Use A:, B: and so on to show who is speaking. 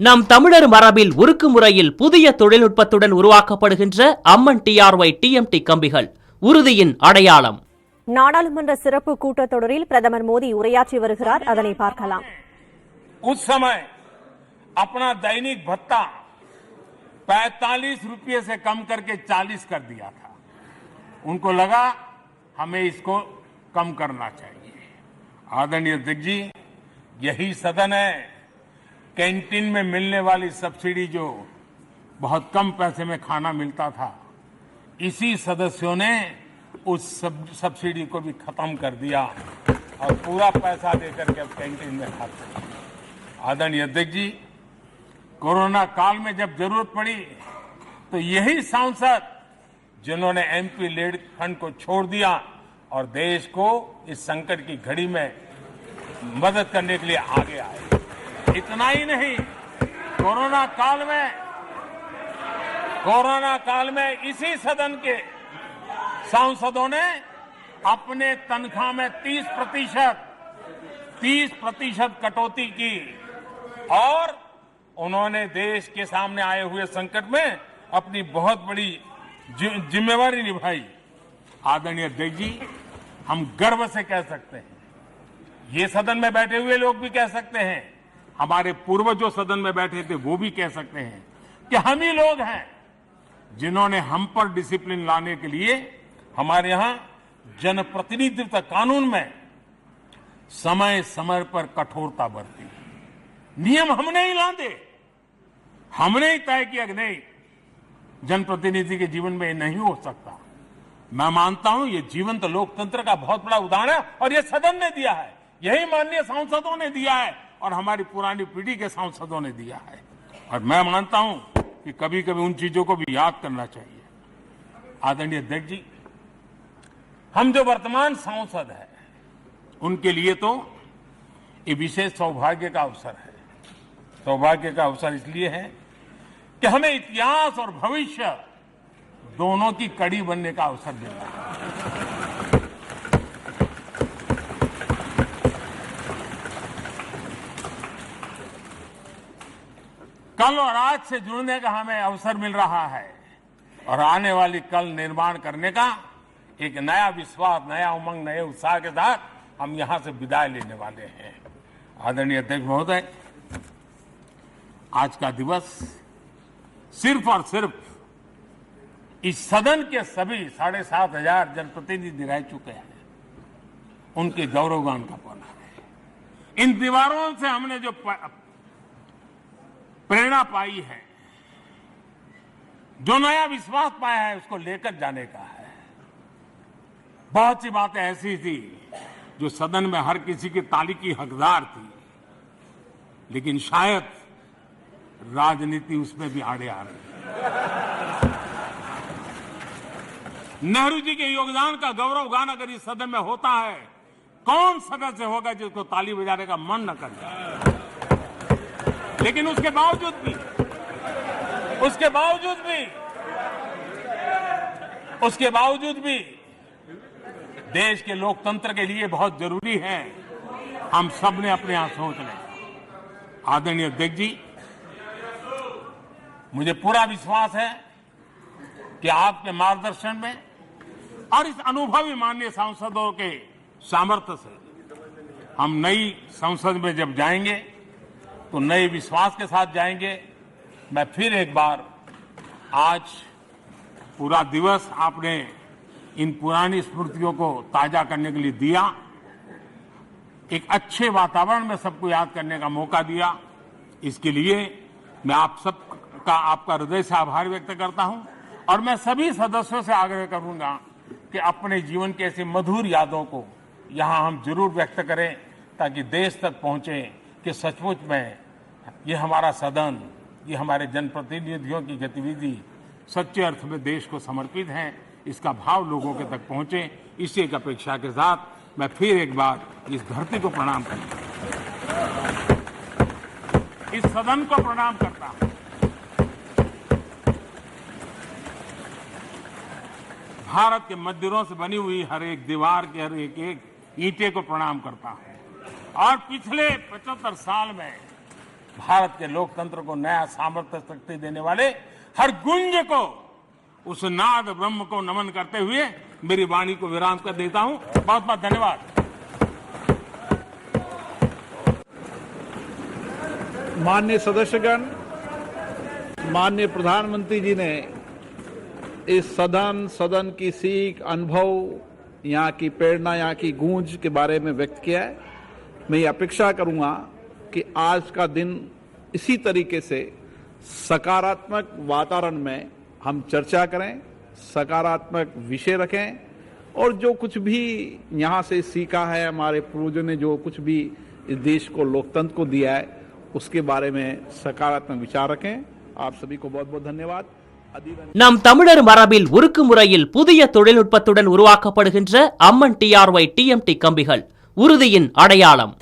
A: நம் தமிழர் மரபில் உருக்கு முறையில் புதிய தொழில்நுட்பத்துடன் உருவாக்கப்படுகின்ற அம்மன் டிஆர்ஒய் டிஎம்டி கம்பிகள் உறுதியின் அடையாளம்.
B: நாடாளுமன்ற சிறப்பு கூட்டத்தொடரில் பிரதமர் மோடி உரையாற்றி வருகிறார். அதனை பார்க்கலாம்.
C: उस समय अपना दैनिक भत्ता 45 रुपये से कम करके 40 कर दिया था. उनको लगा हमें इसको कम करना चाहिए. आदरणीय अध्यक्ष जी, यही सदन है. कैंटीन में मिलने वाली सब्सिडी जो बहुत कम पैसे में खाना मिलता था, इसी सदस्यों ने उस सब्सिडी को भी खत्म कर दिया और पूरा पैसा देकर के अब कैंटीन में खाते हैं. आदरणीय अध्यक्ष जी, कोरोना काल में जब जरूरत पड़ी तो यही सांसद जिन्होंने एमपी लेड फंड को छोड़ दिया और देश को इस संकट की घड़ी में मदद करने के लिए आगे आए. इतना ही नहीं, कोरोना काल में इसी सदन के सांसदों ने अपने तनख्वाह में 30% कटौती की और उन्होंने देश के सामने आए हुए संकट में अपनी बहुत बड़ी जिम्मेवारी निभाई. आदरणीय अध्यक्ष जी, हम गर्व से कह सकते हैं, ये सदन में बैठे हुए लोग भी कह सकते हैं, हमारे पूर्वज जो सदन में बैठे थे वो भी कह सकते हैं कि हम ही लोग हैं जिन्होंने हम पर डिसिप्लिन लाने के लिए हमारे यहां जनप्रतिनिधित्व कानून में समय समय पर कठोरता बरती. नियम हमने ही लादे, हमने ही तय किया कि नहीं, जनप्रतिनिधि के जीवन में ये नहीं हो सकता. मैं मानता हूं ये जीवंत लोकतंत्र का बहुत बड़ा उदाहरण है और ये सदन ने दिया है, यही माननीय सांसदों ने दिया है और हमारी पुरानी पीढ़ी के सांसदों ने दिया है. और मैं मानता हूं कि कभी कभी उन चीजों को भी याद करना चाहिए. आदरणीय अध्यक्ष जी, हम जो वर्तमान सांसद हैं उनके लिए तो ये विशेष सौभाग्य का अवसर है. सौभाग्य का अवसर इसलिए है कि हमें इतिहास और भविष्य दोनों की कड़ी बनने का अवसर मिल रहा है. कल और आज से जुड़ने का हमें अवसर मिल रहा है और आने वाली कल निर्माण करने का एक नया विश्वास, नया उमंग, नए उत्साह के साथ हम यहां से विदाई लेने वाले हैं. आदरणीय अध्यक्ष महोदय, आज का दिवस सिर्फ और सिर्फ इस सदन के सभी 7,500 जनप्रतिनिधि रह चुके हैं उनके गौरवगान का पल है. इन दीवारों से हमने जो प्रेरणा पाई है, जो नया विश्वास पाया है, उसको लेकर जाने का है. बहुत सी बातें ऐसी थी जो सदन में हर किसी की ताली की हकदार थी, लेकिन शायद राजनीति उसमें भी आड़े आ रही है. नेहरू जी के योगदान का गौरवगान अगर इस सदन में होता है, कौन सदस्य होगा जिसको ताली बजाने का मन न कर जाए. लेकिन उसके बावजूद भी देश के लोकतंत्र के लिए बहुत जरूरी है हम सब ने अपने यहां सोच लें. आदरणीय अध्यक्ष जी, मुझे पूरा विश्वास है कि आपके मार्गदर्शन में और इस अनुभवी माननीय सांसदों के सामर्थ्य से हम नई संसद में जब जाएंगे तो नए विश्वास के साथ जाएंगे. मैं फिर एक बार, आज पूरा दिवस आपने इन पुरानी स्मृतियों को ताजा करने के लिए दिया, एक अच्छे वातावरण में सबको याद करने का मौका दिया. इसके लिए मैं आप सबका, आपका हृदय से आभार व्यक्त करता हूं और मैं सभी सदस्यों से आग्रह करूंगा कि अपने जीवन की ऐसी मधुर यादों को यहां हम जरूर व्यक्त करें ताकि देश तक पहुंचे कि सचमुच में ये हमारा सदन, ये हमारे जनप्रतिनिधियों की गतिविधि सच्चे अर्थ में देश को समर्पित है. इसका भाव लोगों के तक पहुंचे, इसी एक अपेक्षा के साथ मैं फिर एक बार इस धरती को प्रणाम करता हूं, इस सदन को प्रणाम करता हूं. भारत के मंदिरों से बनी हुई हर एक दीवार के हर एक ईंटे को प्रणाम करता हूं और पिछले 75 साल में भारत के लोकतंत्र को नया सामर्थ्य शक्ति देने वाले हर गुंज को, उस नाद ब्रह्म को नमन करते हुए मेरी वाणी को विराम कर देता हूं। बहुत बहुत धन्यवाद।
D: माननीय सदस्यगण, माननीय प्रधानमंत्री जी ने इस सदन की सीख, अनुभव, यहाँ की प्रेरणा, यहाँ की गूंज के बारे में व्यक्त किया है। मैं ये अपेक्षा करूंगा कि आज का दिन इसी तरीके से सकारात्मक वातावरण में हम चर्चा करें, सकारात्मक विषय रखें और जो कुछ भी यहाँ से सीखा है, हमारे पूर्वजों ने जो कुछ भी इस देश को, लोकतंत्र को दिया है, उसके बारे में सकारात्मक विचार रखें। आप सभी को बहुत बहुत धन्यवाद।
A: நம் தமிழர் மரபில் உருக்கு முறையில் புதிய தொழில்நுட்பத்துடன் உருவாக்கப்படுகின்ற அம்மன் TRY TMT கம்பிகள் உறுதியின் அடையாளம்.